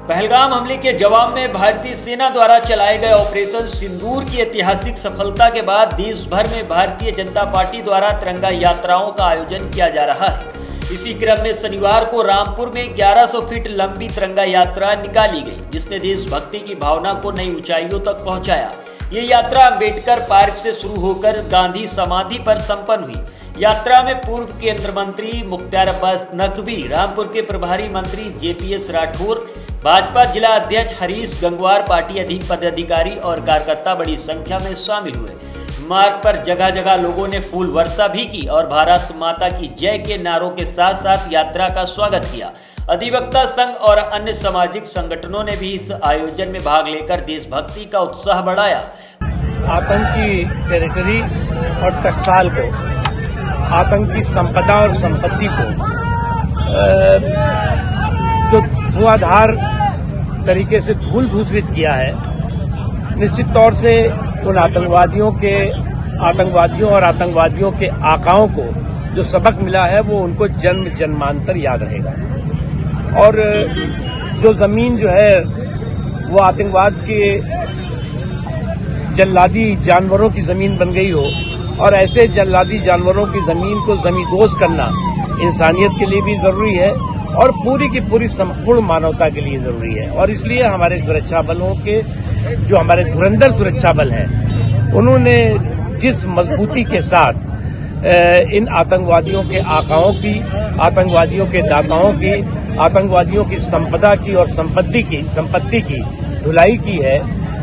पहलगाम हमले के जवाब में भारतीय सेना द्वारा चलाए गए ऑपरेशन सिंदूर की ऐतिहासिक सफलता के बाद देश भर में भारतीय जनता पार्टी द्वारा तिरंगा यात्राओं का आयोजन किया जा रहा है। इसी क्रम में शनिवार को रामपुर में 1100 फीट लंबी तिरंगा यात्रा निकाली गई, जिसने देशभक्ति की भावना को नई ऊंचाइयों तक पहुंचाया। ये यात्रा अंबेडकर पार्क से शुरू होकर गांधी समाधि पर संपन्न हुई। यात्रा में पूर्व केंद्रीय मंत्री मुख्तार अब्बास नकवी, रामपुर के प्रभारी मंत्री जेपीएस राठौर, भाजपा जिला अध्यक्ष हरीश गंगवार, पार्टी पदाधिकारी और कार्यकर्ता बड़ी संख्या में शामिल हुए। मार्ग पर जगह जगह लोगों ने फूल वर्षा भी की और भारत माता की जय के नारों के साथ साथ यात्रा का स्वागत किया। अधिवक्ता संघ और अन्य सामाजिक संगठनों ने भी इस आयोजन में भाग लेकर देशभक्ति का उत्साह बढ़ाया। आतंकी टेरिटरी और टकसाल को, आतंकी संपदा और संपत्ति को जो धुआंधार तरीके से धूल भूषित किया है, निश्चित तौर से उन आतंकवादियों और आतंकवादियों के आकाओं को जो सबक मिला है वो उनको जन्म जन्मांतर याद रहेगा। और जो जमीन जो है वो आतंकवाद के जल्लादी जानवरों की जमीन बन गई हो, और ऐसे जल्लादी जानवरों की जमीन को जमींदोज करना इंसानियत के लिए भी जरूरी है और पूरी की पूरी संपूर्ण मानवता के लिए जरूरी है। और इसलिए हमारे सुरक्षा बलों के, जो हमारे धुरंधर सुरक्षा बल हैं, उन्होंने जिस मजबूती के साथ इन आतंकवादियों के आकाओं की, आतंकवादियों के दाताओं की, आतंकवादियों की संपदा की और संपत्ति की धुलाई की है,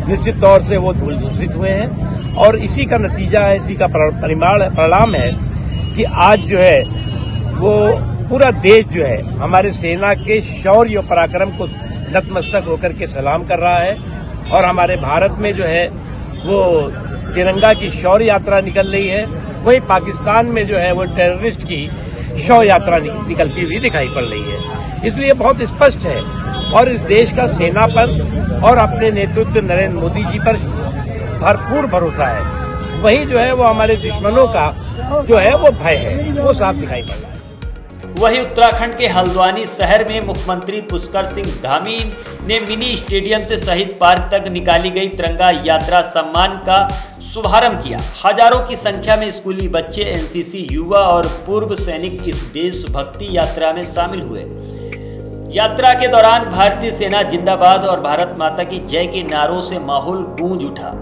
निश्चित तौर से वो धूल दूषित हुए हैं। और इसी का नतीजा है, इसी का परिणाम है कि आज जो है वो पूरा देश जो है हमारे सेना के शौर्य और पराक्रम को नतमस्तक होकर के सलाम कर रहा है। और हमारे भारत में जो है वो तिरंगा की शौर्य यात्रा निकल रही है, वहीं पाकिस्तान में जो है वो टेररिस्ट की शौर्य यात्रा निकलती हुई दिखाई पड़ रही है। इसलिए बहुत स्पष्ट है और इस देश का सेना पर और अपने नेतृत्व नरेंद्र मोदी जी पर भरपूर भरोसा है। वही जो है वो हमारे दुश्मनों का जो है वो भय है, वो साफ दिखाई पड़ रहा है। वहीं उत्तराखंड के हल्द्वानी शहर में मुख्यमंत्री पुष्कर सिंह धामी ने मिनी स्टेडियम से शहीद पार्क तक निकाली गई तिरंगा यात्रा सम्मान का शुभारंभ किया। हजारों की संख्या में स्कूली बच्चे, एनसीसी युवा और पूर्व सैनिक इस देशभक्ति यात्रा में शामिल हुए। यात्रा के दौरान भारतीय सेना जिंदाबाद और भारत माता की जय के नारों से माहौल गूंज उठा।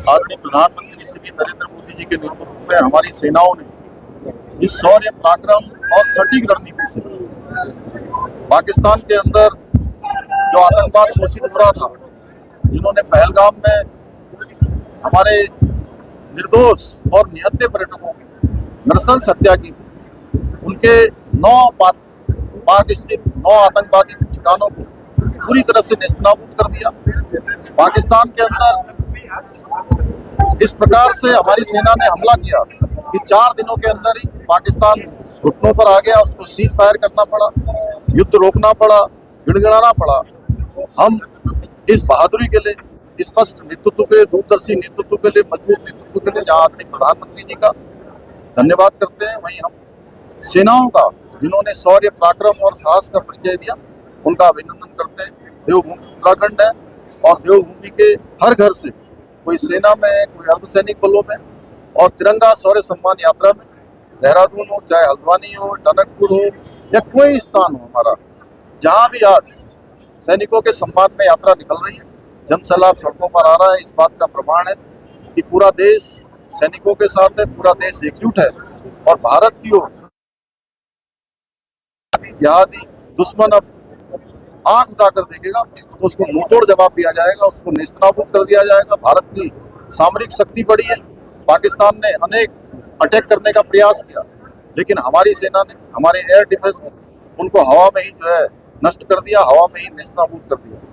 आदरणीय प्रधानमंत्री श्री नरेंद्र मोदी जी के नेतृत्व में हमारी सेनाओं ने इस शौर्य, पराक्रम और सटीक रणनीति से पाकिस्तान के अंदर जो आतंकवाद घोषित हो रहा था, जिन्होंने पहलगाम में हमारे निर्दोष और निहत्थे पर्यटकों की नृशंस हत्या की थी, उनके 9 पाक स्थित 9 आतंकवादी ठिकानों को पूरी तरह से नेस्तनाबूद कर दिया। पाकिस्तान के अंदर इस प्रकार से हमारी सेना ने हमला किया कि 4 दिनों के अंदर ही पाकिस्तान घुटनों पर आ गया। उसको सीज फायर करना पड़ा, युद्ध रोकना पड़ा, गिड़गिड़ाना पड़ा। हम इस बहादुरी के लिए, स्पष्ट नेतृत्व के लिए, दूरदर्शी नेतृत्व के लिए, मजबूत नेतृत्व के लिए जहाँ आदरणीय प्रधानमंत्री जी का धन्यवाद करते हैं, वहीं हम सेनाओं का, जिन्होंने शौर्य, पराक्रम और साहस का परिचय दिया, उनका अभिनंदन करते हैं। देवभूमि उत्तराखंड है और देवभूमि के हर घर से, कोई सेना में है, कोई अर्धसैनिक बलों में, और तिरंगा शौर्य सम्मान यात्रा में देहरादून हो, चाहे हल्द्वानी हो, टनकपुर हो या कोई स्थान हो हमारा, जहाँ भी आज सैनिकों के सम्मान में यात्रा निकल रही है, जन सैलाब सड़कों पर आ रहा है, इस बात का प्रमाण है कि पूरा देश सैनिकों के साथ है, पूरा देश एकजुट है। और भारत की ओर जिहादी दुश्मन अब आंख उठाकर देखेगा तो उसको मुंहतोड़ जवाब दिया जाएगा, उसको नेस्तनाबूद कर दिया जाएगा। भारत की सामरिक शक्ति बढ़ी है। पाकिस्तान ने अनेक अटैक करने का प्रयास किया, लेकिन हमारी सेना ने, हमारे एयर डिफेंस ने उनको हवा में ही जो है नष्ट कर दिया, हवा में ही नेस्तनाबूद कर दिया।